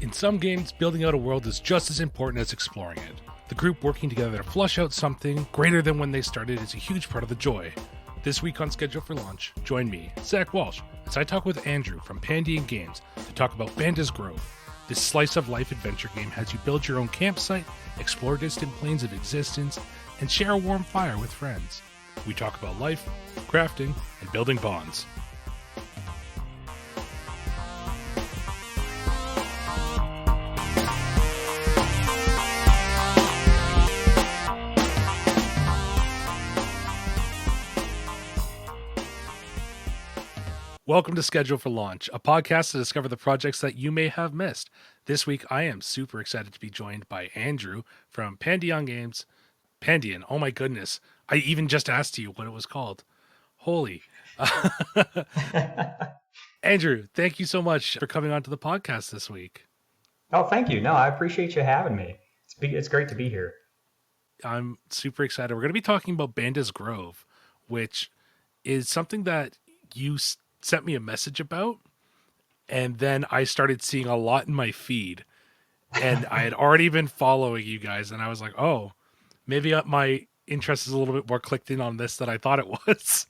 In some games, building out a world is just as important as exploring it. The group working together to flush out something greater than when they started is a huge part of the joy. This week on Schedule for Launch, join me, Zach Walsh, as I talk with Andrew from Pandian Games to talk about Bandas Grove. This slice-of-life adventure game has you build your own campsite, explore distant planes of existence, and share a warm fire with friends. We talk about life, crafting, and building bonds. Welcome to Schedule for Launch, a podcast to discover the projects that you may have missed. This week, I am super excited to be joined by Andrew from Pandian Games. Pandian, oh my goodness. I even just asked you what it was called. Holy. Andrew, thank you so much for coming onto the podcast this week. Oh, thank you. No, I appreciate you having me. It's great to be here. I'm super excited. We're going to be talking about Bandas Grove, which is something that you sent me a message about, and then I started seeing a lot in my feed, and I had already been following you guys, and I was like, oh, maybe my interest is a little bit more clicked in on this than I thought it was.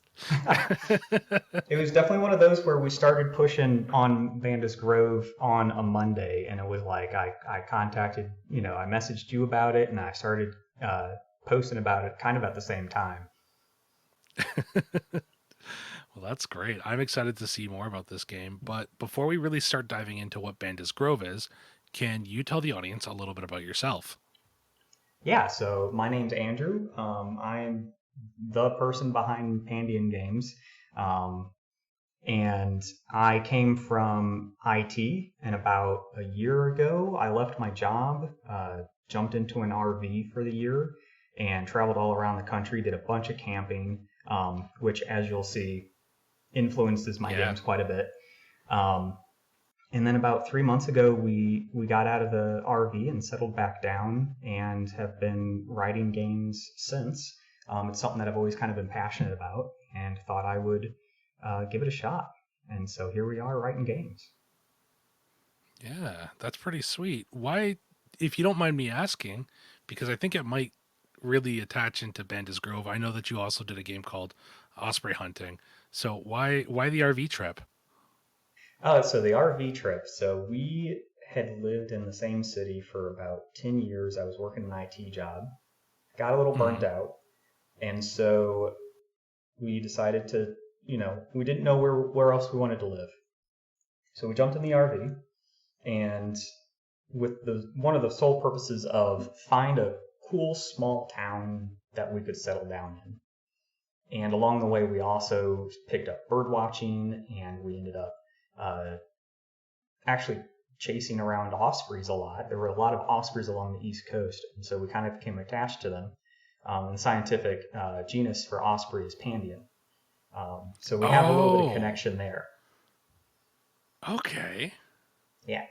It was definitely one of those where we started pushing on Bandas Grove on a Monday, and it was like I contacted, I messaged you about it, and I started posting about it kind of at the same time. Well, that's great. I'm excited to see more about this game. But before we really start diving into what Bandas Grove is, can you tell the audience a little bit about yourself? Yeah, so my name's Andrew. I'm the person behind Pandian Games. And I came from IT, and about a year ago, I left my job, jumped into an RV for the year, and traveled all around the country, did a bunch of camping, which, as you'll see, influences my games quite a bit. And then about 3 months ago, we got out of the RV and settled back down and have been writing games since. It's something that I've always kind of been passionate about and thought I would give it a shot. And so here we are writing games. Yeah, that's pretty sweet. Why, if you don't mind me asking, because I think it might really attach into Bandas Grove. I know that you also did a game called Osprey Hunting. So why the RV trip? So the RV trip. So we had lived in the same city for about 10 years. I was working an IT job, got a little burnt out. And so we decided to, we didn't know where else we wanted to live. So we jumped in the RV, and with one of the sole purposes of find a cool small town that we could settle down in. And along the way, we also picked up bird watching, and we ended up actually chasing around ospreys a lot. There were a lot of ospreys along the East Coast, and so we kind of became attached to them. The scientific genus for osprey is Pandian. So we have a little bit of connection there. Okay. Yeah.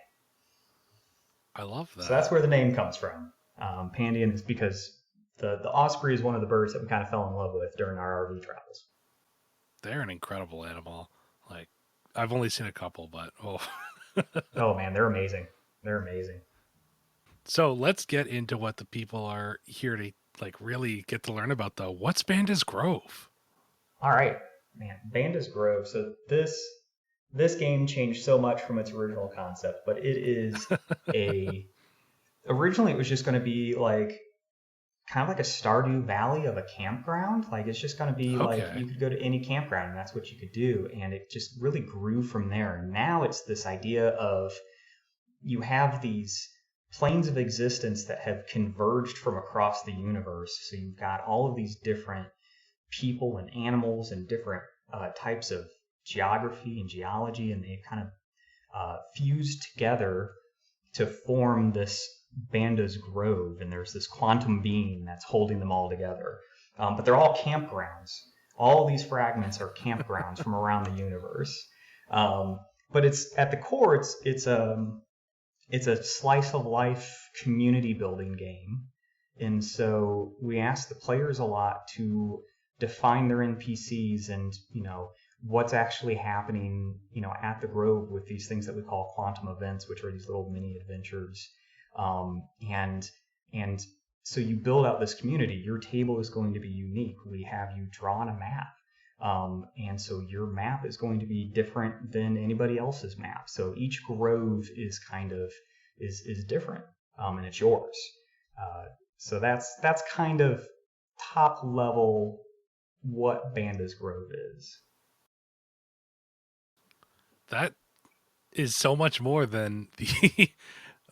I love that. So that's where the name comes from. Pandian is because the osprey is one of the birds that we kind of fell in love with during our RV travels. They're an incredible animal. Like, I've only seen a couple, but Oh man, they're amazing. They're amazing. So let's get into what the people are here to really get to learn about though. What's Bandas Grove? All right, man, Bandas Grove. So this game changed so much from its original concept, but it is originally it was just going to be kind of like a Stardew Valley of a campground. Like it's just going to be like you could go to any campground and that's what you could do. And it just really grew from there. And now it's this idea of you have these planes of existence that have converged from across the universe. So you've got all of these different people and animals and different types of geography and geology, and they kind of fuse together to form this Bandas Grove, and there's this quantum being that's holding them all together. But they're all campgrounds. All these fragments are campgrounds from around the universe. But it's at the core, it's a slice of life community building game, and so we ask the players a lot to define their NPCs and what's actually happening, at the Grove with these things that we call quantum events, which are these little mini adventures. And so you build out this community. Your table is going to be unique. We have you drawn a map. And so your map is going to be different than anybody else's map. So each grove is kind of is different, and it's yours. So that's kind of top level what Bandas Grove is. That is so much more than the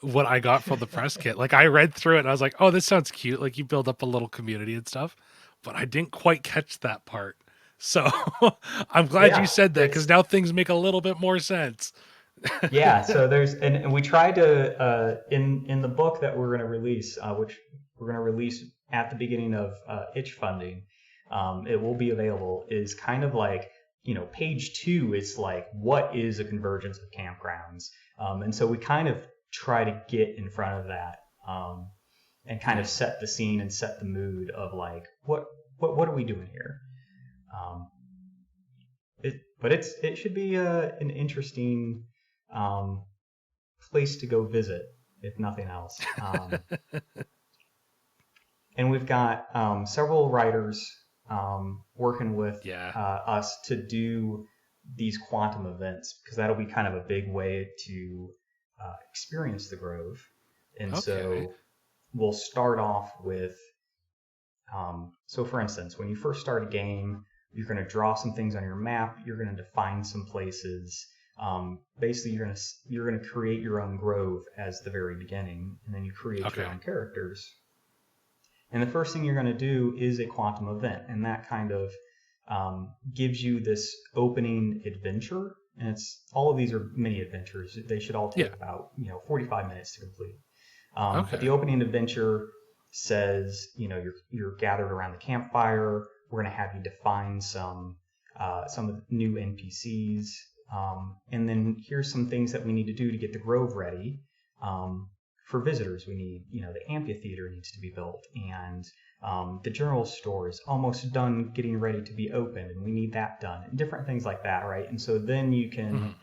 what I got from the press kit. Like I read through it and I was like, oh, this sounds cute. Like you build up a little community and stuff, but I didn't quite catch that part. So I'm glad you Yeah, said that because it's now things make a little bit more sense. yeah. So and we tried to in the book that we're going to release, which we're going to release at the beginning of itch funding. It will be available. Is kind of like page 2 is like what is a convergence of campgrounds, and so we kind of try to get in front of that, and kind of set the scene and set the mood of like what are we doing here. Um, but it should be an interesting place to go visit, if nothing else. And we've got several writers working with Yeah. us to do these quantum events, because that'll be kind of a big way to experience the Grove. And Okay. so we'll start off with, so for instance, when you first start a game, you're going to draw some things on your map. You're going to define some places. Basically, you're gonna create your own grove as the very beginning, and then you create your Okay. own characters. And the first thing you're going to do is a quantum event, and that kind of gives you this opening adventure. And it's all of these are mini adventures. They should all take Yeah. about 45 minutes to complete. But the Okay. opening adventure says you're gathered around the campfire. We're going to have you define some of the new NPCs, and then here's some things that we need to do to get the Grove ready. For visitors, we need, the amphitheater needs to be built, and the general store is almost done getting ready to be opened, and we need that done, and different things like that, right? And so then you can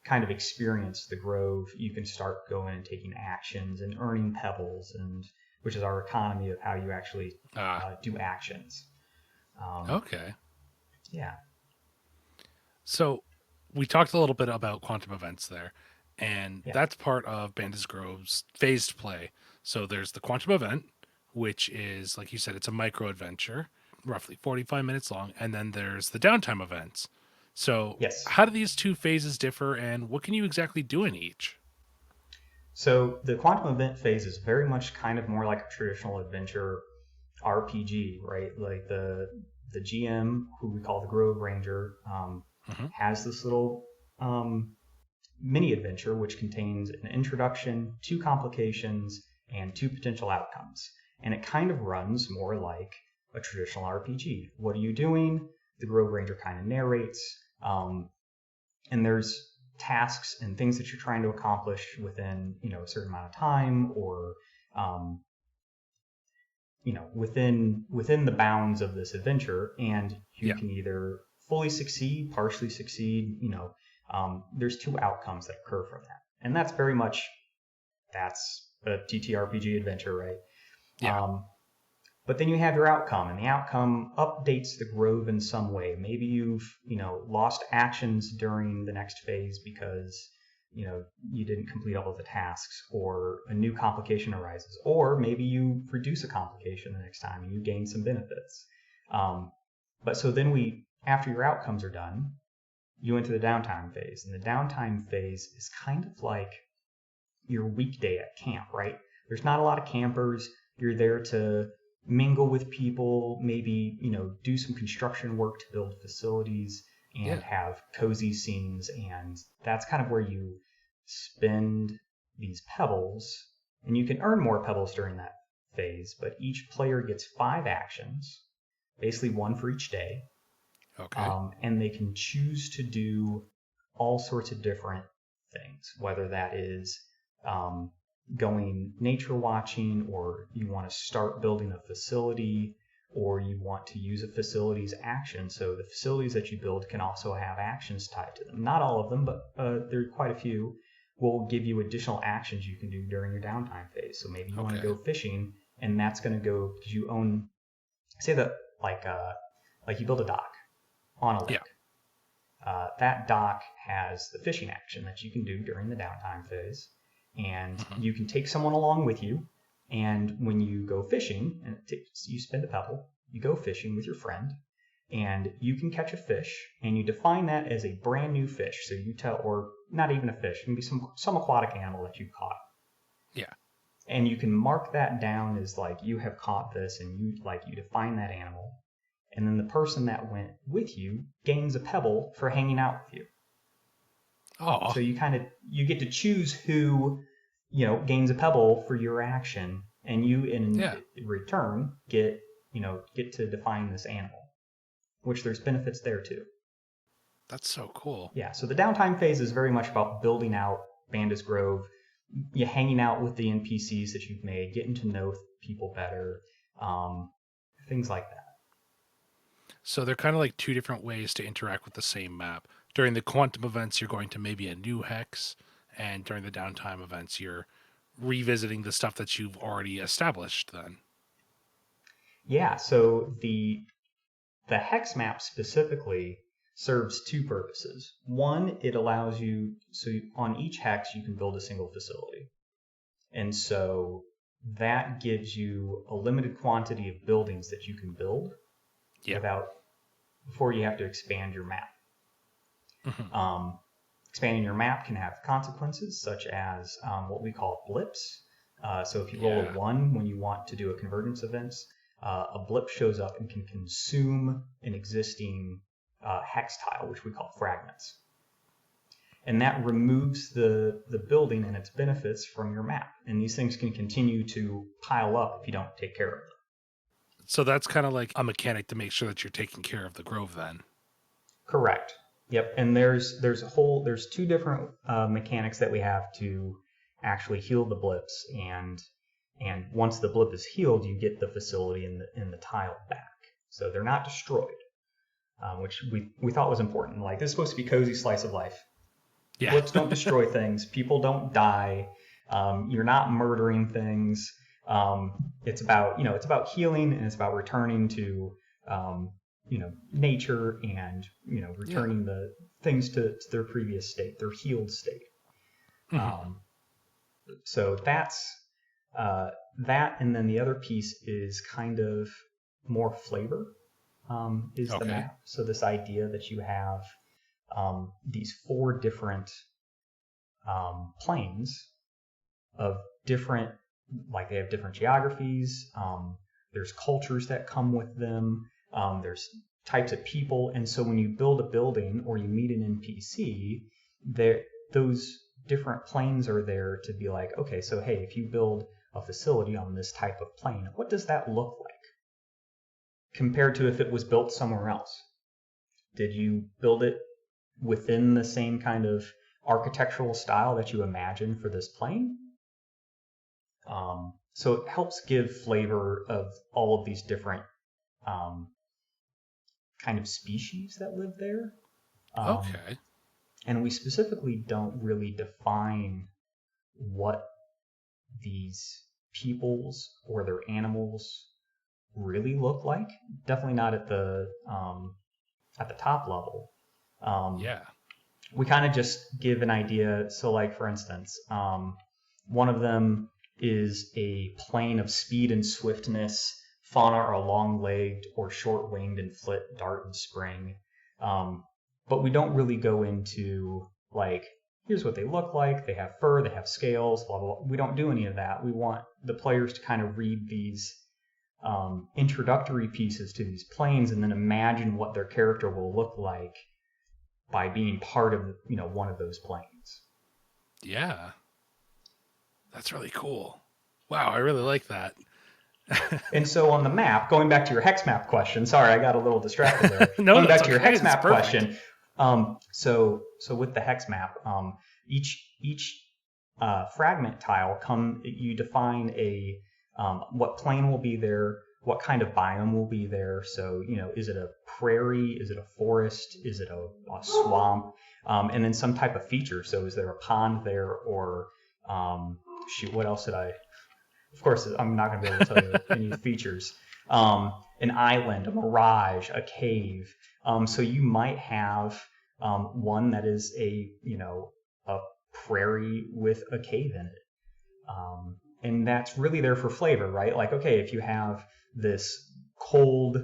kind of experience the Grove. You can start going and taking actions and earning pebbles, and which is our economy of how you actually do actions. Okay. Yeah. So we talked a little bit about quantum events there, and Yeah. that's part of Bandas Grove's phased play. So there's the quantum event, which is, like you said, it's a micro adventure, roughly 45 minutes long, and then there's the downtime events. So Yes. how do these two phases differ, and what can you exactly do in each? So the quantum event phase is very much kind of more like a traditional adventure RPG, right? Like the GM, who we call the Grove Ranger, Hmm. has this little mini adventure which contains an introduction, 2 complications, and 2 potential outcomes. And it kind of runs more like a traditional RPG. What are you doing? The Grove Ranger kind of narrates, and there's tasks and things that you're trying to accomplish within a certain amount of time, or um, within the bounds of this adventure, and you Yeah. can either fully succeed, partially succeed. There's 2 outcomes that occur from that, and that's a TTRPG adventure, right? Yeah. But then you have your outcome, and the outcome updates the Grove in some way. Maybe you've lost actions during the next phase because you didn't complete all of the tasks, or a new complication arises, or maybe you reduce a complication the next time and you gain some benefits. But so then after your outcomes are done, you enter the downtime phase, and the downtime phase is kind of like your weekday at camp, right? There's not a lot of campers. You're there to mingle with people, maybe do some construction work to build facilities and Yeah. have cozy scenes, and that's kind of where you spend these pebbles. And you can earn more pebbles during that phase, but each player gets 5 actions, basically 1 for each day, Okay. and they can choose to do all sorts of different things, whether that is going nature watching, or you want to start building a facility, or you want to use a facility's action. So the facilities that you build can also have actions tied to them. Not all of them, but there are quite a few. Will give you additional actions you can do during your downtime phase. So maybe you want to go fishing, and that's going to go because you own, say that like you build a dock on a lake. That dock has the fishing action that you can do during the downtime phase, and you can take someone along with you. And when you go fishing, and you spend a pebble, you go fishing with your friend, and you can catch a fish, and you define that as a brand new fish. So you tell, or not even a fish, it can be some aquatic animal that you caught. Yeah. And you can mark that down as like you have caught this, and you define that animal. And then the person that went with you gains a pebble for hanging out with you. Oh. So you get to choose who, gains a pebble for your action, and you in return get to define this animal, which there's benefits there too. That's so cool. Yeah. So the downtime phase is very much about building out Bandas Grove, hanging out with the NPCs that you've made, getting to know people better, things like that. So they're kind of like two different ways to interact with the same map. During the quantum events, you're going to maybe a new hex, and during the downtime events, you're revisiting the stuff that you've already established then. Yeah, so the Hex Map specifically serves two purposes. One, it allows you, on each hex, you can build a single facility. And so that gives you a limited quantity of buildings that you can build before you have to expand your map. Expanding your map can have consequences such as what we call blips. So if you roll a 1 when you want to do a convergence event, a blip shows up and can consume an existing hex tile, which we call fragments. And that removes the building and its benefits from your map. And these things can continue to pile up if you don't take care of them. So that's kind of like a mechanic to make sure that you're taking care of the grove then. Correct. Yep. And there's two different mechanics that we have to actually heal the blips, and once the blip is healed, you get the facility in the tile back. So they're not destroyed, which we thought was important. Like, this is supposed to be cozy slice of life. Yeah. Blips don't destroy things. People don't die. You're not murdering things. It's about healing, and it's about returning to nature, and returning the things to their previous state, their healed state. So that's that, and then the other piece is kind of more flavor, is the map. So this idea that you have these 4 different planes of different, like they have different geographies. There's cultures that come with them. There's types of people, and so when you build a building or you meet an NPC, those different planes are there to be like, okay, so hey, if you build a facility on this type of plane, what does that look like compared to if it was built somewhere else? Did you build it within the same kind of architectural style that you imagine for this plane? So it helps give flavor of all of these different kind of species that live there. And we specifically don't really define what these peoples or their animals really look like. Definitely not at the top level. We kind of just give an idea. So, like, for instance, one of them is a plane of speed and swiftness. Fauna are long-legged or short-winged and flit, dart, and spring. But we don't really go into, like, here's what they look like. They have fur, they have scales, blah, blah, blah. We don't do any of that. We want the players to kind of read these introductory pieces to these planes and then imagine what their character will look like by being part of, one of those planes. Yeah. That's really cool. Wow, I really like that. And so on the map, going back to your Hex Map question, sorry, I got a little distracted there. Going back to your Hex Map question, so with the Hex Map, each fragment tile you define what plane will be there, what kind of biome will be there. So, is it a prairie? Is it a forest? Is it a swamp? And then some type of feature. So is there a pond there, or what else did I? Of course, I'm not going to be able to tell you any features. An island, a mirage, a cave. So you might have one that is a prairie with a cave in it. And that's really there for flavor, right? Like, okay, if you have this cold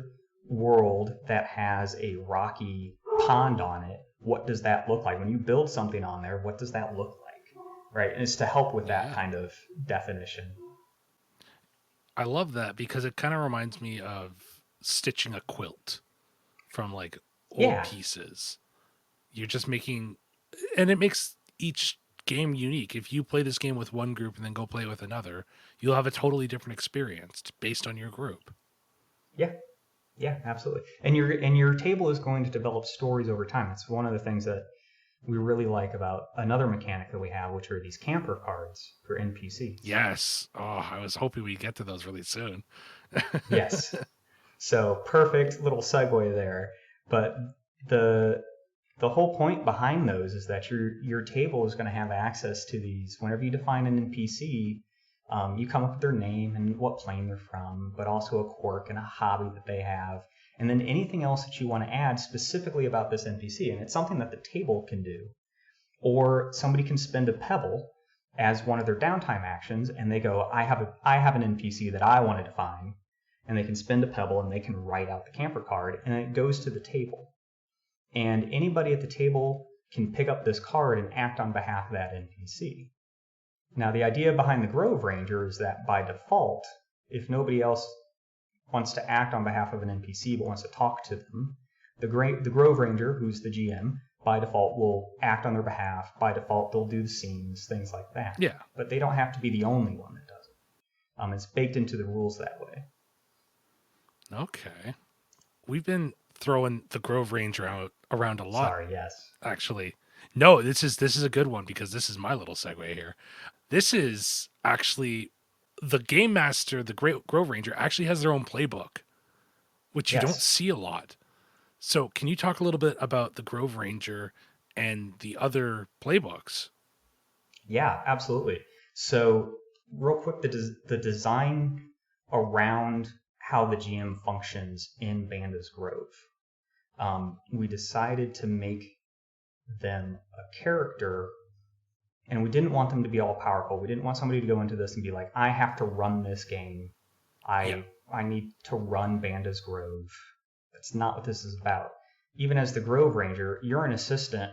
world that has a rocky pond on it, what does that look like? When you build something on there, what does that look like, right? And it's to help with that kind of definition. I love that because it kind of reminds me of stitching a quilt from like old pieces. You're just making, and it makes each game unique. If you play this game with one group and then go play it with another, you'll have a totally different experience based on your group. Yeah, absolutely. And your table is going to develop stories over time. It's one of the things that we really like about another mechanic that we have, which are these camper cards for NPCs. Yes. Oh, I was hoping we'd get to those really soon. Yes. So perfect little segue there. But the whole point behind those is that your table is going to have access to these. Whenever you define an NPC, you come up with their name and what plane they're from, but also a quirk and a hobby that they have, and then anything else that you want to add specifically about this NPC. And it's something that the table can do. Or somebody can spend a pebble as one of their downtime actions, and they go, I have an NPC that I want to define, and they can spend a pebble and they can write out the camper card, and it goes to the table. And anybody at the table can pick up this card and act on behalf of that NPC. Now, the idea behind the Grove Ranger is that by default, if nobody else wants to act on behalf of an NPC but wants to talk to them, the Grove Ranger, who's the GM, by default will act on their behalf. By default, they'll do the scenes, things like that. Yeah. But they don't have to be the only one that does it. It's baked into the rules that way. Okay. We've been throwing the Grove Ranger around a lot. Sorry, yes. Actually. No, this is a good one because this is my little segue here. This is actually the Game Master, the Grove Ranger, actually has their own playbook, which you don't see a lot. So can you talk a little bit about the Grove Ranger and the other playbooks? Yeah, absolutely. So real quick, the design around how the GM functions in Bandas Grove. We decided to make them a character, and we didn't want them to be all powerful. We didn't want somebody to go into this and be like, I have to run this game. I need to run Bandas Grove. That's not what this is about. Even as the Grove Ranger, you're an assistant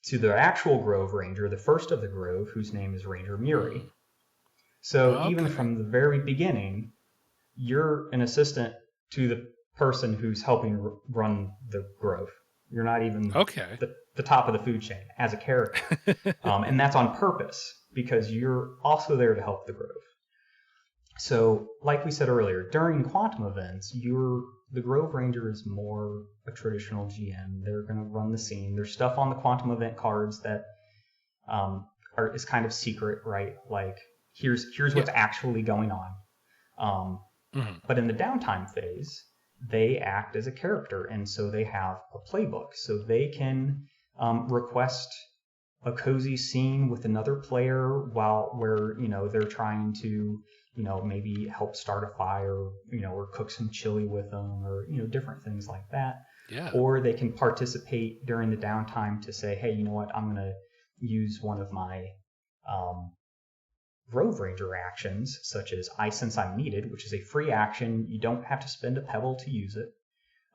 to the actual Grove Ranger, the first of the Grove, whose name is Ranger Muri. So even from the very beginning, you're an assistant to the person who's helping run the Grove. You're not even the top of the food chain as a character. And that's on purpose because you're also there to help the Grove. So like we said earlier, during quantum events, the Grove Ranger is more a traditional GM. They're going to run the scene. There's stuff on the quantum event cards that is kind of secret, right? Like here's what's actually going on. But in the downtime phase, they act as a character, and so they have a playbook. So they can request a cozy scene with another player where they're trying to maybe help start a fire, or cook some chili with them, or different things like that. Yeah. Or they can participate during the downtime to say, hey, you know what, I'm going to use one of my Grove Ranger actions, such as I Sense I'm Needed, which is a free action. You don't have to spend a pebble to use it.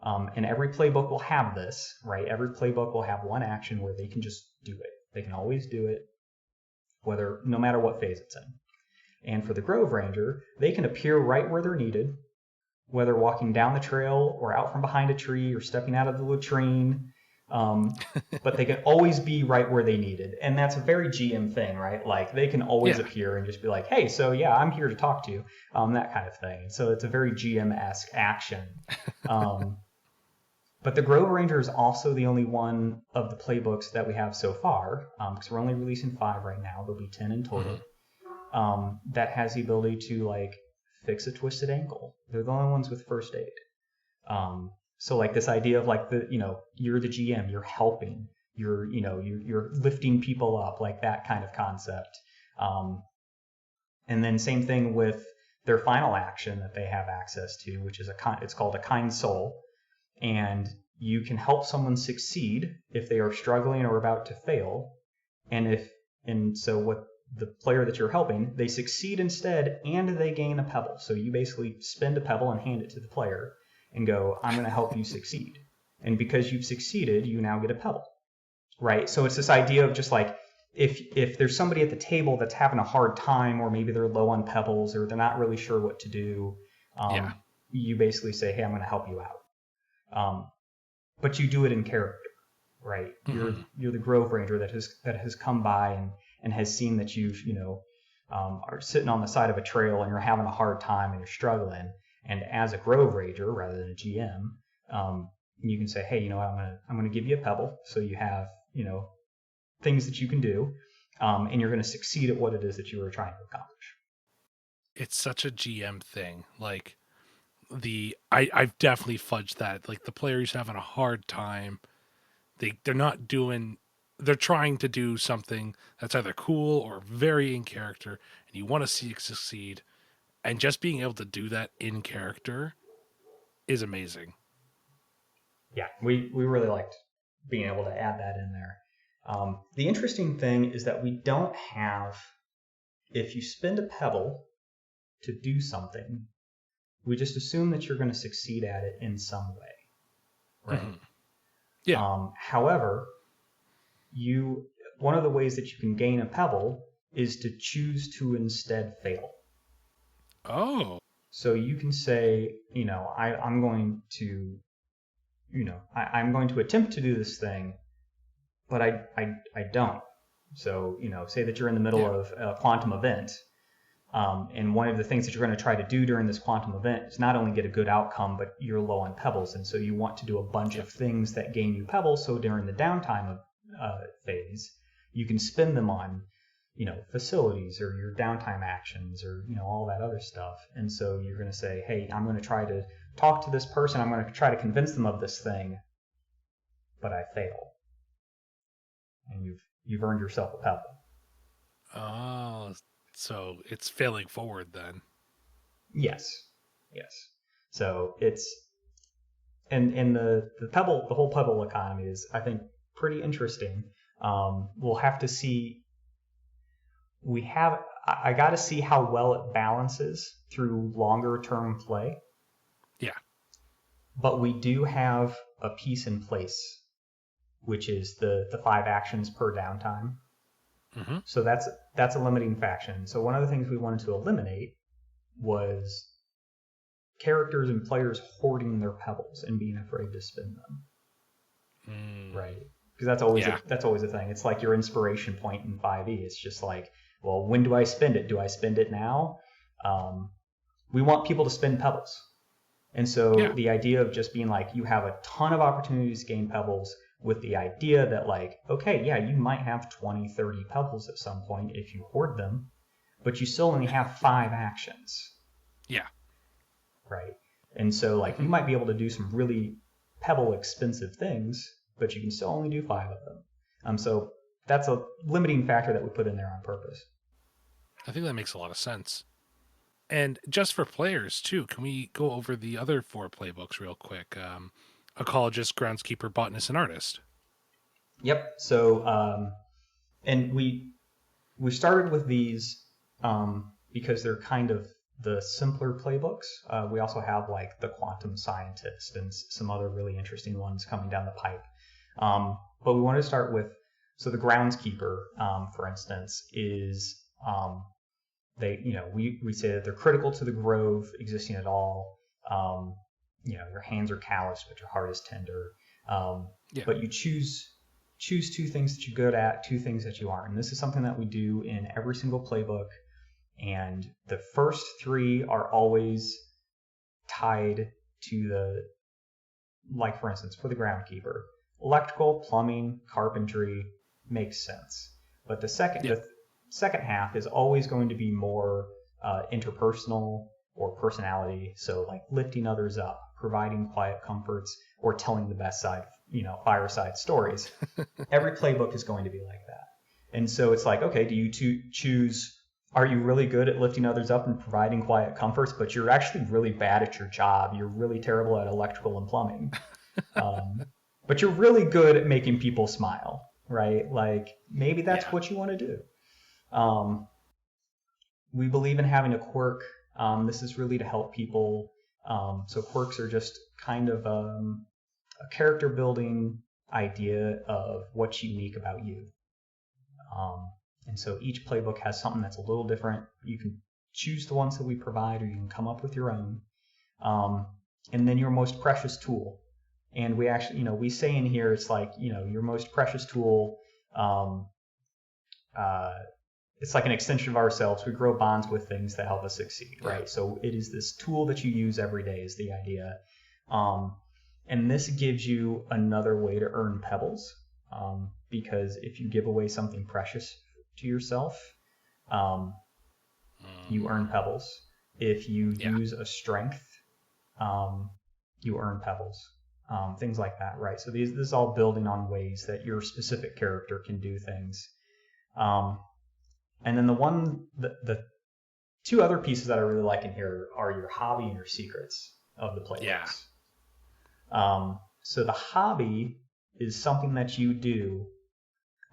And every playbook will have this, right? Every playbook will have one action where they can just do it. They can always do it, no matter what phase it's in. And for the Grove Ranger, they can appear right where they're needed, whether walking down the trail or out from behind a tree or stepping out of the latrine. But they can always be right where they needed. And that's a very GM thing, right? Like they can always appear and just be like, hey, so yeah, I'm here to talk to you, that kind of thing. So it's a very GM-esque action. But the Grove Ranger is also the only one of the playbooks that we have so far, because we're only releasing 5 right now. There'll be 10 in total. That has the ability to fix a twisted ankle. They're the only ones with first aid. So like this idea of like you're the GM, you're helping, you're lifting people up, like that kind of concept. And then same thing with their final action that they have access to, which is it's called a kind soul, and you can help someone succeed if they are struggling or about to fail, and so what the player that you're helping, they succeed instead, and they gain a pebble. So you basically spend a pebble and hand it to the player and go, I'm going to help you succeed. And because you've succeeded, you now get a pebble, right? So it's this idea of just like, if there's somebody at the table that's having a hard time, or maybe they're low on pebbles, or they're not really sure what to do, you basically say, hey, I'm going to help you out. But you do it in character, right? Mm-hmm. You're the Grove Ranger that has come by and has seen that you've, are sitting on the side of a trail and you're having a hard time and you're struggling. And as a Grove Ranger, rather than a GM, you can say, hey, I'm going to give you a pebble, so you have, things that you can do, and you're going to succeed at what it is that you were trying to accomplish. It's such a GM thing. Like I've definitely fudged that. Like the player's having a hard time. They're trying to do something that's either cool or very in character, and you want to see it succeed. And just being able to do that in character is amazing. Yeah, we really liked being able to add that in there. The interesting thing is that we don't have, if you spend a pebble to do something, we just assume that you're going to succeed at it in some way, right? Mm-hmm. Yeah. However, one of the ways that you can gain a pebble is to choose to instead fail. Oh. So you can say, I'm going to, I'm going to attempt to do this thing, but I don't. So, say that you're in the middle of a quantum event, and one of the things that you're going to try to do during this quantum event is not only get a good outcome, but you're low on pebbles, and so you want to do a bunch of things that gain you pebbles, so during the downtime phase, you can spend them on, facilities or your downtime actions or, all that other stuff. And so you're going to say, hey, I'm going to try to talk to this person, I'm going to try to convince them of this thing, but I fail. And you've earned yourself a pebble. Oh, so it's failing forward then. Yes. So it's and the pebble, the whole Pebble economy is, I think, pretty interesting. We'll have to see. I got to see how well it balances through longer term play. Yeah. But we do have a piece in place, which is the 5 actions per downtime. Mm-hmm. So that's a limiting faction. So one of the things we wanted to eliminate was characters and players hoarding their pebbles and being afraid to spend them. Right? Because that's always a thing. It's like your inspiration point in 5e. It's just like, well, when do I spend it? Do I spend it now? We want people to spend pebbles. And so the idea of just being like, you have a ton of opportunities to gain pebbles, with the idea that like, okay, yeah, you might have 20, 30 pebbles at some point if you hoard them, but you still only have 5 actions. Yeah. Right. And so like you might be able to do some really pebble expensive things, but you can still only do 5 of them. So that's a limiting factor that we put in there on purpose. I think that makes a lot of sense. And just for players too, can we go over the other 4 playbooks real quick? Ecologist, Groundskeeper, Botanist, and Artist. Yep. So, and we started with these because they're kind of the simpler playbooks. We also have like the Quantum Scientist and some other really interesting ones coming down the pipe. But we wanted to start with, so the Groundskeeper, for instance, is we say that they're critical to the Grove existing at all. Your hands are calloused, but your heart is tender. But you choose 2 things that you're good at, 2 things that you aren't. And this is something that we do in every single playbook. And the first 3 are always tied to like for instance, for the Groundkeeper, electrical, plumbing, carpentry makes sense. But the second half is always going to be more interpersonal or personality. So like lifting others up, providing quiet comforts, or telling the best side, fireside stories. Every playbook is going to be like that. And so it's like, okay, do you choose, are you really good at lifting others up and providing quiet comforts, but you're actually really bad at your job. You're really terrible at electrical and plumbing. But you're really good at making people smile, right? Like maybe that's what you want to do. We believe in having a quirk. This is really to help people. So quirks are just kind of a character building idea of what's unique about you. And so each playbook has something that's a little different. You can choose the ones that we provide, or you can come up with your own. And then your most precious tool. And we actually, we say in here, it's like, your most precious tool, it's like an extension of ourselves. We grow bonds with things that help us succeed, right? So it is this tool that you use every day is the idea. And this gives you another way to earn pebbles, because if you give away something precious to yourself, you earn pebbles. If you use a strength, you earn pebbles. Things like that, right? So this is all building on ways that your specific character can do things. And then the two other pieces that I really like in here are your hobby and your secrets of the playbooks. So the hobby is something that you do,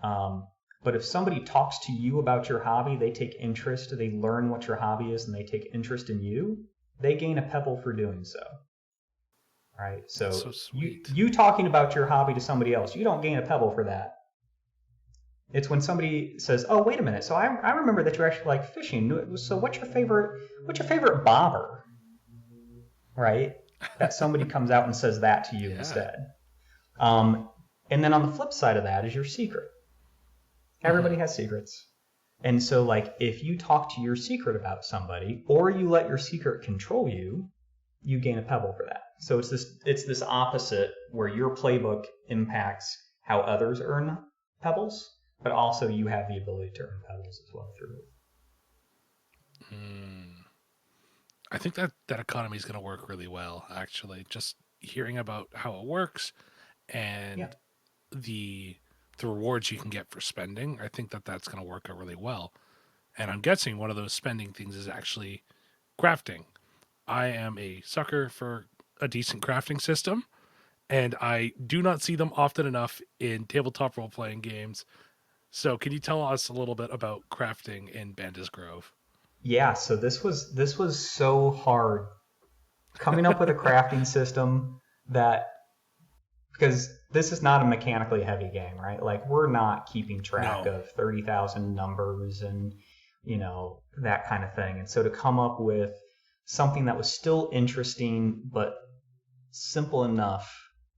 but if somebody talks to you about your hobby, they take interest, they learn what your hobby is, and they take interest in you, they gain a pebble for doing so. Right? So you talking about your hobby to somebody else, you don't gain a pebble for that. It's when somebody says, "Oh, wait a minute. So I remember that you actually like fishing. So what's your favorite bobber?" Right? That somebody comes out and says that to you instead. And then on the flip side of that is your secret. Everybody has secrets. And so like if you talk to your secret about somebody, or you let your secret control you, you gain a pebble for that. So it's this opposite where your playbook impacts how others earn pebbles, but also you have the ability to earn pebbles as well through it. I think that economy is going to work really well, actually. Just hearing about how it works and the rewards you can get for spending, I think that's going to work out really well. And I'm guessing one of those spending things is actually crafting. I am a sucker for a decent crafting system, and I do not see them often enough in tabletop role-playing games. So can you tell us a little bit about crafting in Bandas Grove? Yeah, so this was so hard coming up with a crafting system because this is not a mechanically heavy game, right? Like we're not keeping track of 30,000 numbers and, that kind of thing. And so to come up with something that was still interesting, but simple enough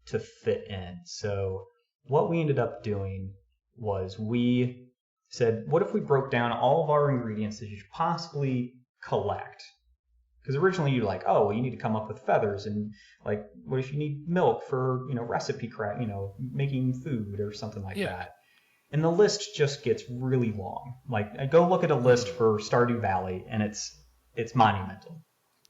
to fit in. So what we ended up doing was we said, what if we broke down all of our ingredients that you should possibly collect? Because originally you're like, oh, well, you need to come up with feathers, and like, what if you need milk for, recipe craft, making food or something like that. And the list just gets really long. Like, I go look at a list for Stardew Valley, and it's monumental.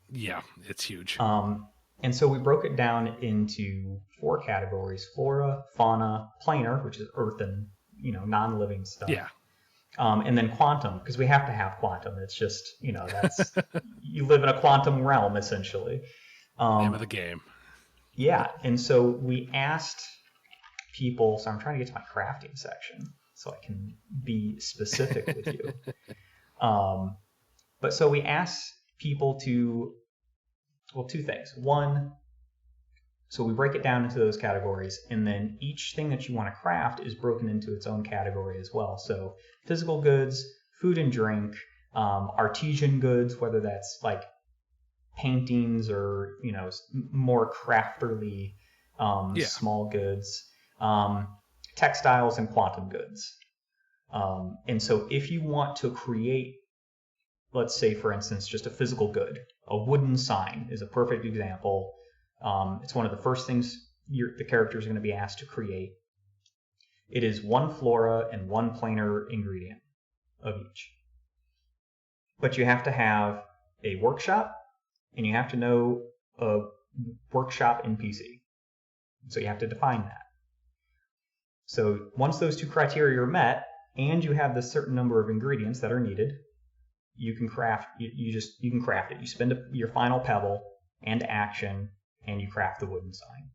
Yeah, it's huge. And so we broke it down into 4 categories: flora, fauna, planar, which is earth and, non-living stuff. Yeah. And then quantum, because we have to have quantum. It's just, that's you live in a quantum realm, essentially. Name of the game. Yeah, and so we asked people, so I'm trying to get to my crafting section so I can be specific with you. But so we asked people to, well, 2 things. One, so we break it down into those categories, and then each thing that you want to craft is broken into its own category as well. So physical goods, food and drink, artisan goods, whether that's like paintings or, more crafterly small goods, textiles, and quantum goods. And so if you want to create, let's say, for instance, just a physical good, a wooden sign is a perfect example. It's one of the first things the character is going to be asked to create. It is 1 flora and 1 planar ingredient of each. But you have to have a workshop and you have to know a workshop NPC. So you have to define that. So once those two criteria are met, and you have this certain number of ingredients that are needed, you can craft. You can craft it. You spend your final pebble and action, and you craft the wooden sign.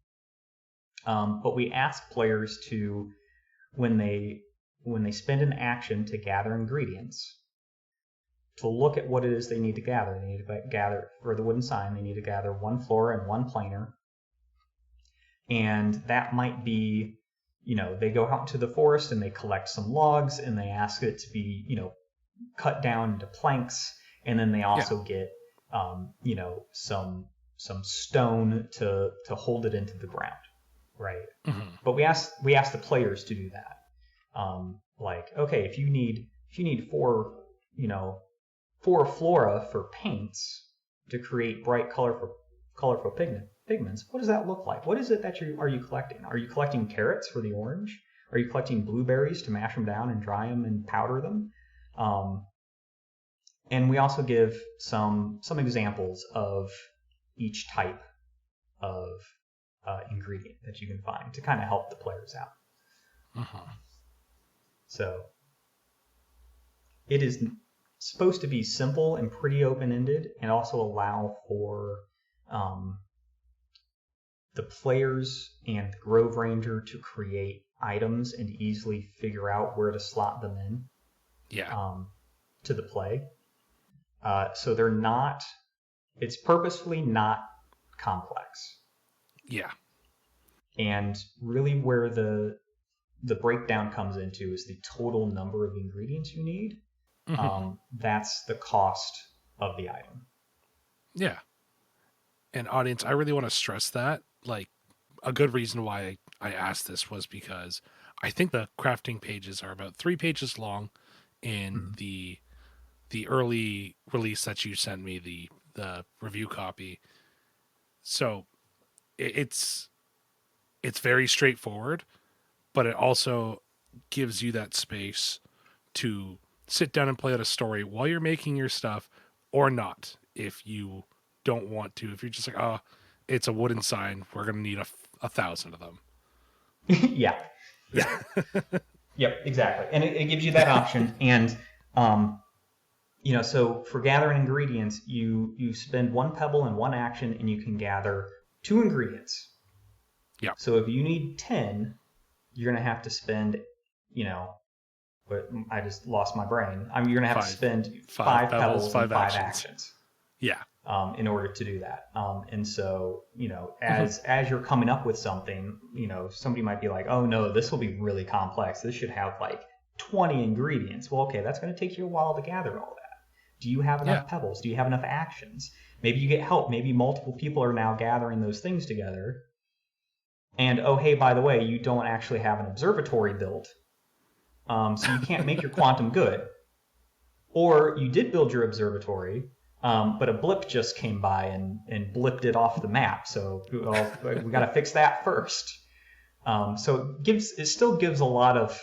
But we ask players to, when they spend an action to gather ingredients, to look at what it is they need to gather. They need to gather, for the wooden sign, they need to gather 1 flora and 1 planer. And that might be, they go out into the forest and they collect some logs and they ask it to be, cut down into planks. And then they also get, some stone to hold it into the ground. Right. Mm-hmm. But we ask the players to do that. Okay, if you need 4 flora for paints to create bright, colorful pigments, what does that look like? What is it that are you collecting? Are you collecting carrots for the orange? Are you collecting blueberries to mash them down and dry them and powder them? And we also give some examples of each type of ingredient that you can find to kind of help the players out. Uh-huh. So it is supposed to be simple and pretty open-ended, and also allow for the players and the Grove Ranger to create items and easily figure out where to slot them in to the play. So they're not, it's purposefully not complex. Yeah. And really where the breakdown comes into is the total number of ingredients you need. Mm-hmm. That's the cost of the item. Yeah. And audience, I really want to stress that. Like, a good reason why I asked this was because I think the crafting pages are about 3 pages long in the early release that you sent me, the review copy. So it's very straightforward, but it also gives you that space to sit down and play out a story while you're making your stuff, or not, if you don't want to. If you're just like, oh, it's a wooden sign, we're going to need 1,000 of them. Yeah. Yep, exactly. And it gives you that option. And, so for gathering ingredients, you spend 1 pebble and 1 action, and you can gather 2 ingredients. Yeah. So if you need 10, you're going to have to spend, but I just lost my brain. You're going to have to spend 5 pebbles and 5 actions. Yeah. In order to do that. And so, as you're coming up with something, somebody might be like, oh no, this will be really complex. This should have like 20 ingredients. Well, okay, that's going to take you a while to gather all that. Do you have enough pebbles? Do you have enough actions? Maybe you get help. Maybe multiple people are now gathering those things together. And, oh, hey, by the way, you don't actually have an observatory built. So you can't make your quantum good. Or you did build your observatory, but a blip just came by and blipped it off the map. So we got to fix that first. So it still gives a lot of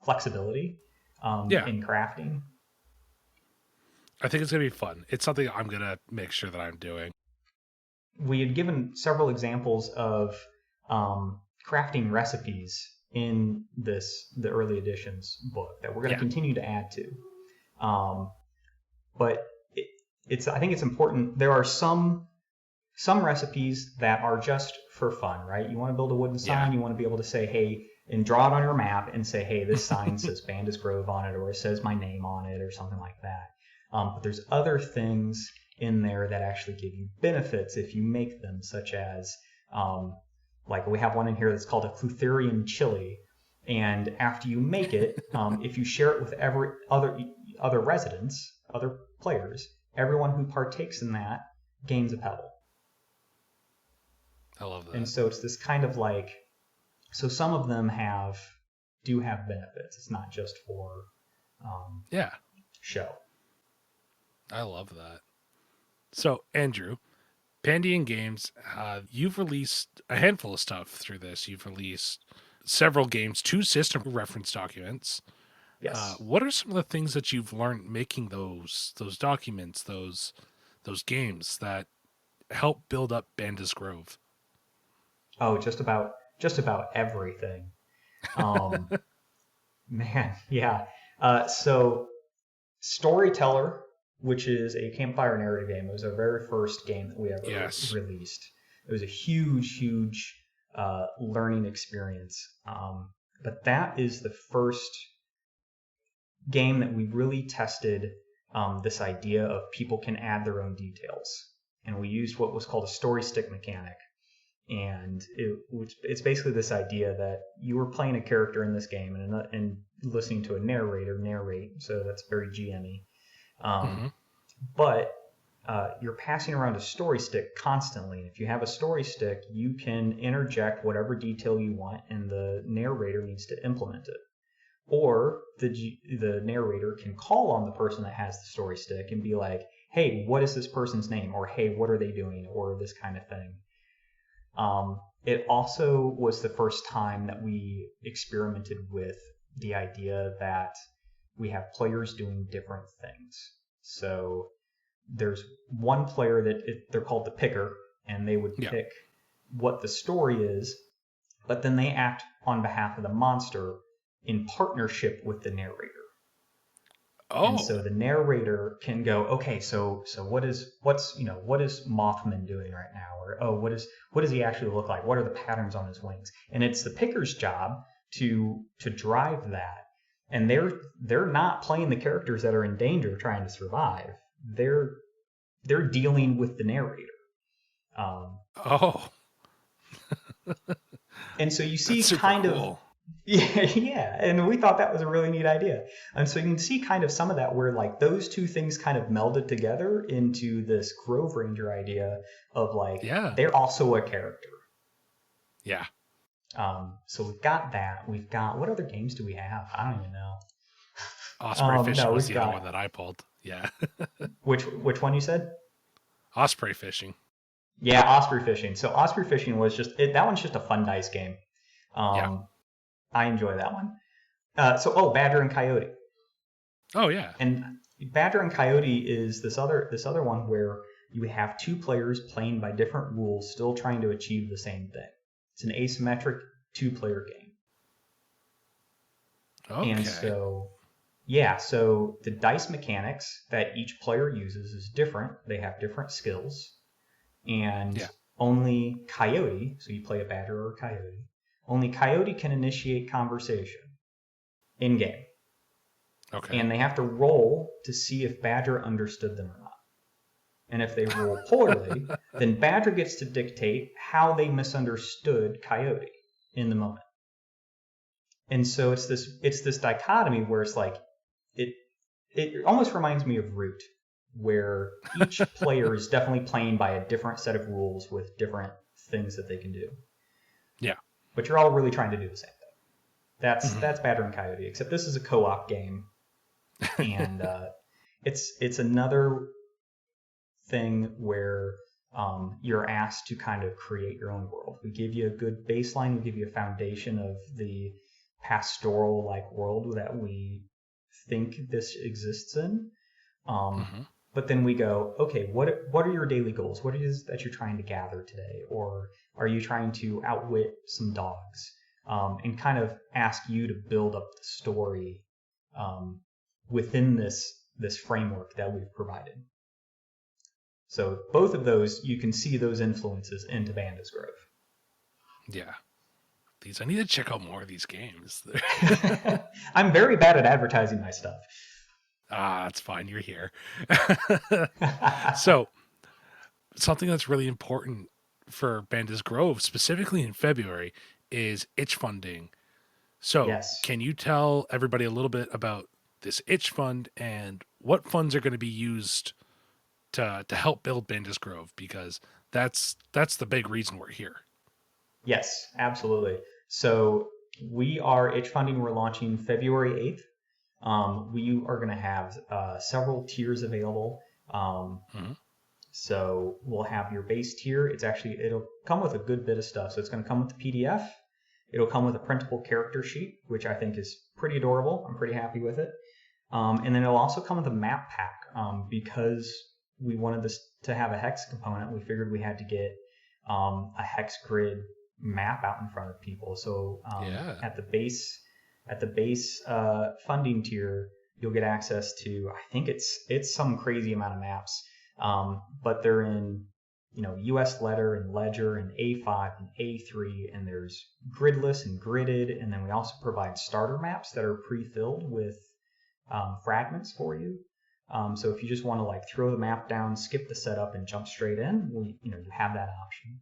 flexibility in crafting. I think it's going to be fun. It's something I'm going to make sure that I'm doing. We had given several examples of crafting recipes in the early editions book that we're going to continue to add to. But I think it's important. There are some recipes that are just for fun, right? You want to build a wooden sign. You want to be able to say, hey, and draw it on your map and say, hey, this sign says Bandas Grove on it, or it says my name on it, or something like that. But there's other things in there that actually give you benefits if you make them, such as like we have one in here that's called a Clutherian chili, and after you make it, if you share it with every other residents, other players, everyone who partakes in that gains a pebble. I love that. And so it's this kind of like, so some of them do have benefits. It's not just for show. I love that. So, Andrew, Pandian Games, you've released a handful of stuff through this. You've released several games, 2 system reference documents. Yes. What are some of the things that you've learned making those documents, those those games that help build up Bandas Grove? Oh, just about everything. Um, Man, yeah. So Storyteller, which is a campfire narrative game, it was our very first game that we ever Yes. released. It was a huge, huge learning experience. But that is the first game that we really tested this idea of people can add their own details. And we used what was called a story stick mechanic. And it's basically this idea that you were playing a character in this game and listening to a narrator narrate, so that's very GME. Mm-hmm. But you're passing around a story stick constantly. If you have a story stick, you can interject whatever detail you want, and the narrator needs to implement it. Or the narrator can call on the person that has the story stick and be like, hey, what is this person's name? Or hey, what are they doing? Or this kind of thing. It also was the first time that we experimented with the idea that we have players doing different things. So there's one player that they're called the picker, and they would pick what the story is, but then they act on behalf of the monster in partnership with the narrator. Oh. And so the narrator can go, okay, so what is Mothman doing right now? Or what does he actually look like? What are the patterns on his wings? And it's the picker's job to drive that. And they're not playing the characters that are in danger trying to survive. They're dealing with the narrator. And so you see kind of yeah, and we thought that was a really neat idea. And so you can see kind of some of that where like those two things kind of melded together into this Grove Ranger idea of like they're also a character. Yeah. So we've got that. We've got, what other games do we have? I don't even know. Osprey Fishing was the other one that I pulled. Yeah. Which one you said? Osprey Fishing. Yeah, Osprey Fishing. So Osprey Fishing was that one's just a fun dice game. I enjoy that one. Badger and Coyote. Oh yeah. And Badger and Coyote is this other one where you have two players playing by different rules, still trying to achieve the same thing. It's an asymmetric 2-player game. Okay. And so the dice mechanics that each player uses is different. They have different skills. And only Coyote, so you play a Badger or a Coyote, only Coyote can initiate conversation in-game. Okay. And they have to roll to see if Badger understood them or not. And if they roll poorly, then Badger gets to dictate how they misunderstood Coyote in the moment. And so it's this dichotomy where it's like it almost reminds me of Root, where each player is definitely playing by a different set of rules with different things that they can do. Yeah. But you're all really trying to do the same thing. That's Badger and Coyote, except this is a co-op game. And it's another thing where you're asked to kind of create your own world. We give you a good baseline, we give you a foundation of the pastoral like world that we think this exists in. But then we go, okay, what are your daily goals? What is that you're trying to gather today? Or are you trying to outwit some dogs? And kind of ask you to build up the story within this framework that we've provided. So both of those, you can see those influences into Bandas Grove. Yeah. I need to check out more of these games. I'm very bad at advertising my stuff. That's fine. You're here. So, something that's really important for Bandas Grove, specifically in February, is itch funding. So, Can you tell everybody a little bit about this itch fund and what funds are going to be used to help build Bandas Grove? Because that's the big reason we're here. Yes, absolutely. So we are itch funding. We're launching February 8th. We are going to have several tiers available. So we'll have your base tier. It'll come with a good bit of stuff. So it's going to come with the PDF. It'll come with a printable character sheet, which I think is pretty adorable. I'm pretty happy with it. And then it'll also come with a map pack because we wanted this to have a hex component, we figured we had to get a hex grid map out in front of people. So at the base funding tier, you'll get access to, I think it's some crazy amount of maps, but they're in US letter and ledger and A5 and A3, and there's gridless and gridded, and then we also provide starter maps that are pre-filled with fragments for you. So if you just want to like throw the map down, skip the setup, and jump straight in, you have that option.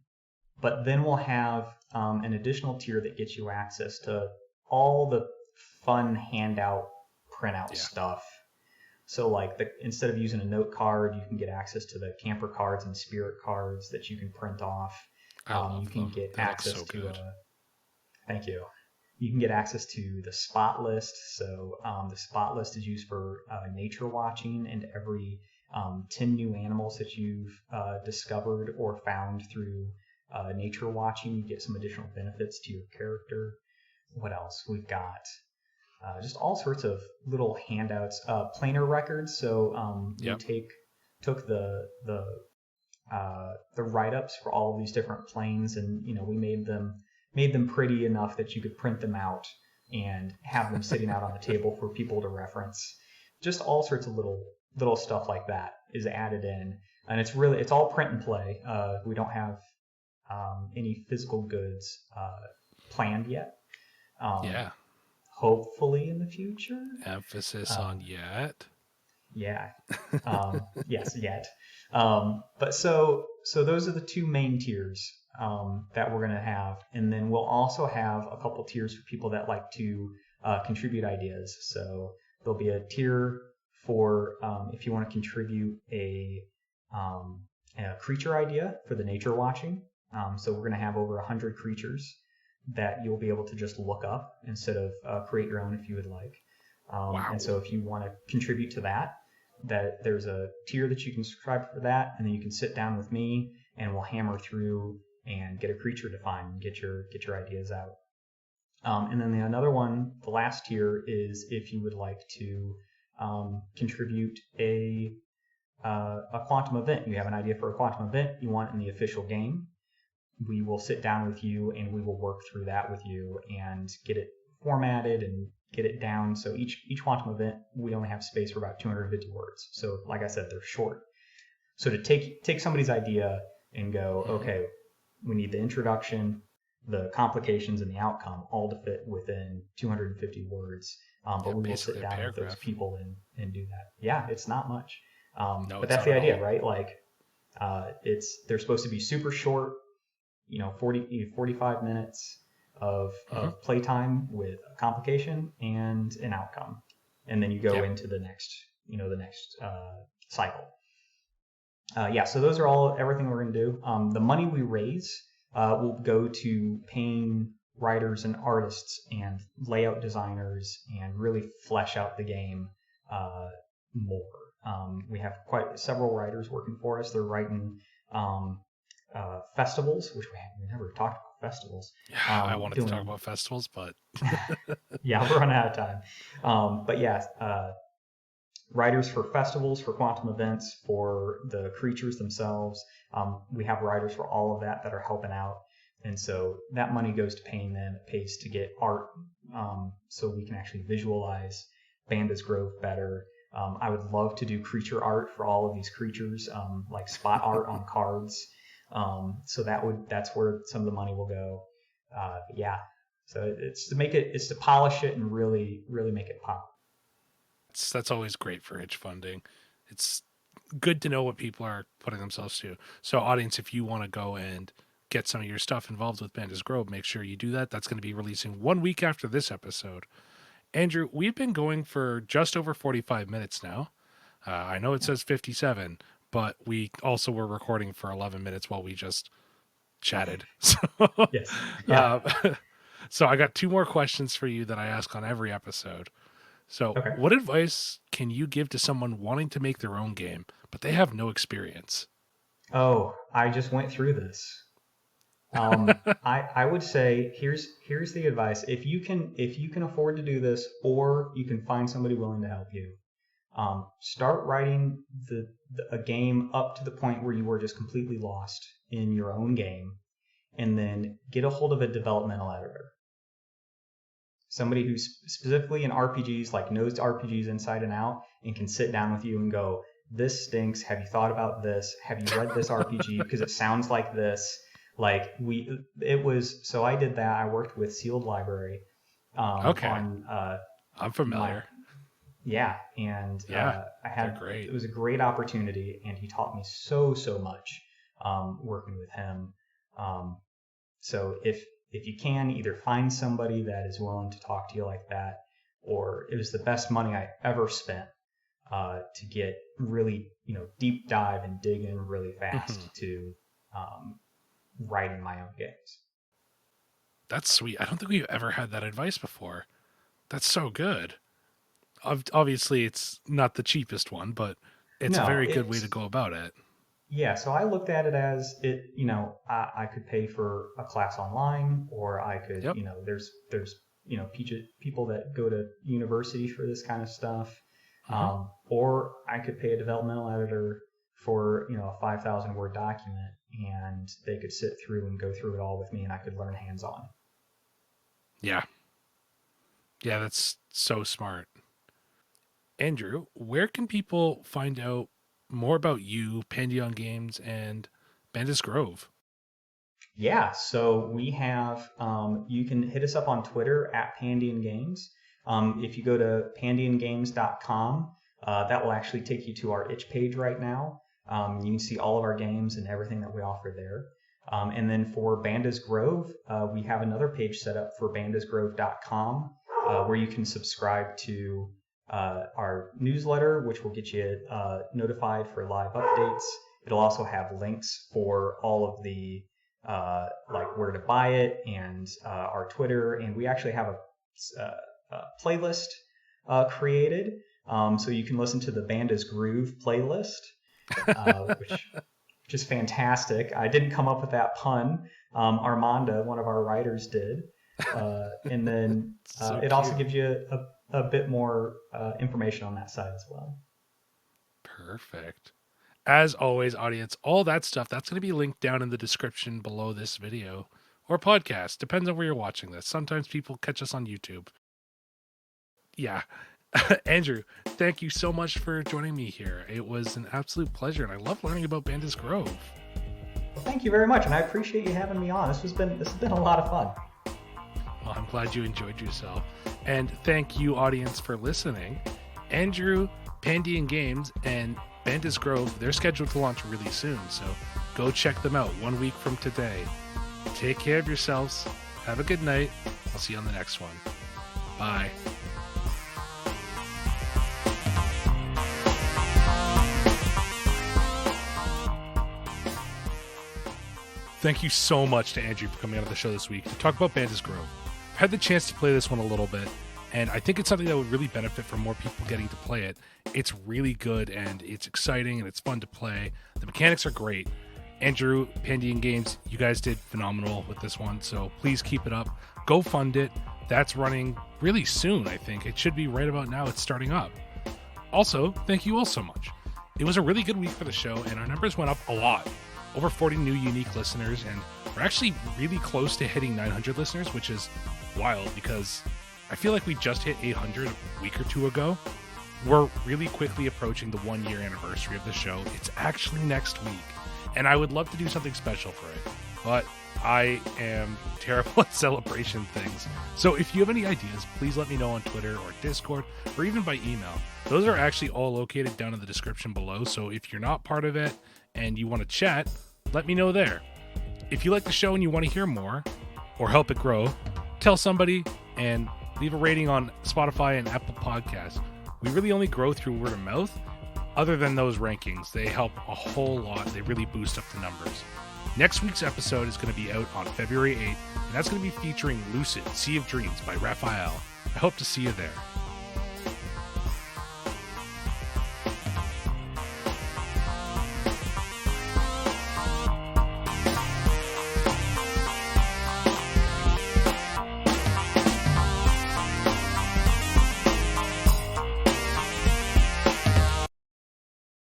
But then we'll have an additional tier that gets you access to all the fun handout printout stuff. So like instead of using a note card, you can get access to the camper cards and spirit cards that you can print off. You can get access to thank you. You can get access to the spot list. So the spot list is used for nature watching, and every 10 new animals that you've discovered or found through nature watching, you get some additional benefits to your character. What else? We've got just all sorts of little handouts, planar records. So we took the write-ups for all of these different planes, and we made them pretty enough that you could print them out and have them sitting out on the table for people to reference. Just all sorts of little stuff like that is added in, and it's all print and play. We don't have any physical goods planned yet. Hopefully in the future. Emphasis on yet. Yeah. Yes, yet. But so those are the two main tiers that we're going to have. And then we'll also have a couple tiers for people that like to contribute ideas. So there'll be a tier for if you want to contribute a creature idea for the nature watching. So we're going to have over 100 creatures that you'll be able to just look up instead of create your own if you would like. Wow. And so if you want to contribute to that there's a tier that you can subscribe for that, and then you can sit down with me and we'll hammer through and get a creature defined and get your ideas out. And then another one, the last tier, is if you would like to contribute a quantum event. You have an idea for a quantum event, you want it in the official game. We will sit down with you and we will work through that with you and get it formatted and get it down. So each quantum event, we only have space for about 250 words. So like I said, they're short. So to take somebody's idea and go, okay, we need the introduction, the complications, and the outcome all to fit within 250 words. But we will sit down with those people and do that. Yeah, it's not much. But that's the idea, right? Like they're supposed to be super short, 45 minutes of playtime with a complication and an outcome, and then you go into the next cycle. So those are everything we're going to do. The money we raise will go to paying writers and artists and layout designers and really flesh out the game more. We have quite several writers working for us. They're writing festivals, which we never talked about festivals. I wanted to talk about festivals, but yeah, we're running out of time. But writers for festivals, for quantum events, for the creatures themselves. We have writers for all of that are helping out, and so that money goes to paying them. It pays to get art, so we can actually visualize Bandas Grove better. I would love to do creature art for all of these creatures, like spot art on cards. So that's where some of the money will go. So it's to polish it and really, really make it pop. That's always great for itch funding. It's good to know what people are putting themselves to. So audience, if you want to go and get some of your stuff involved with Bandas Grove, make sure you do that. That's going to be releasing 1 week after this episode. Andrew, we've been going for just over 45 minutes now. I know it says 57, but we also were recording for 11 minutes while we just chatted. So, yes. Yeah. So I got 2 more questions for you that I ask on every episode. So What advice can you give to someone wanting to make their own game, but they have no experience? Oh, I just went through this. I would say here's the advice. If you can afford to do this, or you can find somebody willing to help you, Start writing a game up to the point where you were just completely lost in your own game, and then get a hold of a developmental editor. Somebody who's specifically in RPGs, like knows RPGs inside and out, and can sit down with you and go, this stinks. Have you thought about this? Have you read this RPG? Because it sounds like this. Like so I did that. I worked with Sealed Library. Okay. I'm familiar. It was a great opportunity, and he taught me so much working with him. So if you can, either find somebody that is willing to talk to you like that, or it was the best money I ever spent to get really, deep dive and dig in really fast to writing my own games. That's sweet. I don't think we've ever had that advice before. That's so good. Obviously, it's not the cheapest one, but it's a very good way to go about it. Yeah, so I looked at it as I could pay for a class online, or I could, there's people that go to university for this kind of stuff, or I could pay a developmental editor for, a 5,000 word document, and they could sit through and go through it all with me, and I could learn hands-on. Yeah. Yeah, that's so smart. Andrew, where can people find out more about you, Pandion Games, and Bandas Grove? Yeah, so we have, you can hit us up on Twitter at Pandion Games. If you go to pandiongames.com, that will actually take you to our itch page right now. You can see all of our games and everything that we offer there. And then for Bandas Grove, we have another page set up for bandasgrove.com, where you can subscribe to our newsletter, which will get you notified for live updates. It'll also have links for all of the like where to buy it, and our Twitter, and we actually have a playlist created, so you can listen to the Bandas Groove playlist, which is fantastic. I didn't come up with that pun. Armanda, one of our writers, did. And then it also gives you a bit more information on that side as well. Perfect. As always, audience, all that stuff, that's going to be linked down in the description below this video or podcast. Depends on where you're watching this. Sometimes people catch us on YouTube. Yeah. Andrew, thank you so much for joining me here. It was an absolute pleasure, and I love learning about Bandas Grove. Well, thank you very much, and I appreciate you having me on. This has been a lot of fun. Well, I'm glad you enjoyed yourself. And thank you, audience, for listening. Andrew, Pandion Games, and Bandas Grove, they're scheduled to launch really soon, so go check them out 1 week from today. Take care of yourselves. Have a good night. I'll see you on the next one. Bye. Thank you so much to Andrew for coming on the show this week to talk about Bandas Grove. I've had the chance to play this one a little bit, and I think it's something that would really benefit from more people getting to play it. It's really good, and it's exciting, and it's fun to play. The mechanics are great. Andrew, Pandion Games, you guys did phenomenal with this one, so please keep it up. Go fund it. That's running really soon, I think. It should be right about now. It's starting up. Also, thank you all so much. It was a really good week for the show, and our numbers went up a lot. Over 40 new unique listeners, and we're actually really close to hitting 900 listeners, which is wild because I feel like we just hit 800 a week or two ago. We're really quickly approaching the 1 year anniversary of the show. It's actually next week, and I would love to do something special for it, but I am terrible at celebration things. So if you have any ideas, please let me know on Twitter or Discord or even by email. Those are actually all located down in the description below, so if you're not part of it and you want to chat, let me know there. If you like the show and you want to hear more or help it grow, tell somebody and leave a rating on Spotify and Apple Podcasts. We really only grow through word of mouth. Other than those rankings, they help a whole lot. They really boost up the numbers. Next week's episode is going to be out on February 8th, and that's going to be featuring Lucid, Sea of Dreams by Raphael. I hope to see you there.